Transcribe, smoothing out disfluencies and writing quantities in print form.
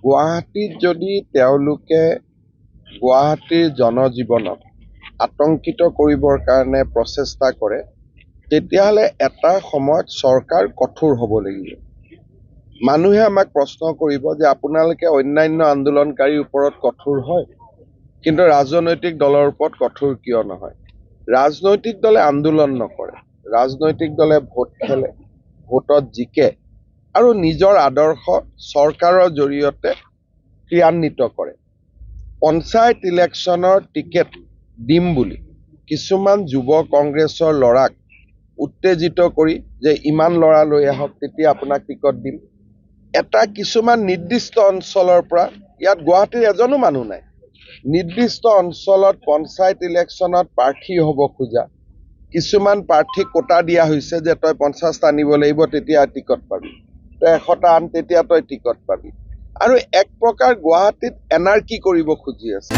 গুৱাহাটীত যদি তেওঁলোকে গুৱাহাটীৰ জনজীৱনক আতংকিত কৰিবৰ কাৰণে প্ৰচেষ্টা কৰে, তেতিয়াহ'লে এটা সময়ত চৰকাৰ কঠোৰ হ'ব লাগিব। মানুহে আমাক প্ৰশ্ন কৰিব যে আপোনালোকে অন্যান্য আন্দোলনকাৰীৰ ওপৰত কঠোৰ হয়, কিন্তু ৰাজনৈতিক দলৰ ওপৰত কঠোৰ কিয় নহয়? ৰাজনৈতিক দলে আন্দোলন নকৰে, ৰাজনৈতিক দলে ভোট খেলে, ভোটত জিকে আৰু নিজৰ আদৰ্শ চৰকাৰৰ জৰিয়তে ক্ৰিয়ান্বিত কৰে। পঞ্চায়ত ইলেকশ্যনৰ টিকেট দিম বুলি কিছুমান যুৱ কংগ্ৰেছৰ ল'ৰাক উত্তেজিত কৰি যে ইমান ল'ৰা লৈ আহক তেতিয়া আপোনাক টিকট দিম। এটা কিছুমান নিৰ্দিষ্ট অঞ্চলৰ পৰা, ইয়াত গুৱাহাটীৰ এজনো মানুহ নাই, নিৰ্দিষ্ট অঞ্চলত পঞ্চায়ত ইলেকশ্যনত প্ৰাৰ্থী হ'ব খোজা কিছুমান প্ৰাৰ্থীক কোটা দিয়া হৈছে যে তই 50টা আনিব লাগিব তেতিয়া টিকট পাবি, তই 100টা আন তেতিয়া তই টিকট পাবি। আৰু এক প্ৰকাৰ গুৱাহাটীত এনাৰ্কি কৰিব খুজি আছে।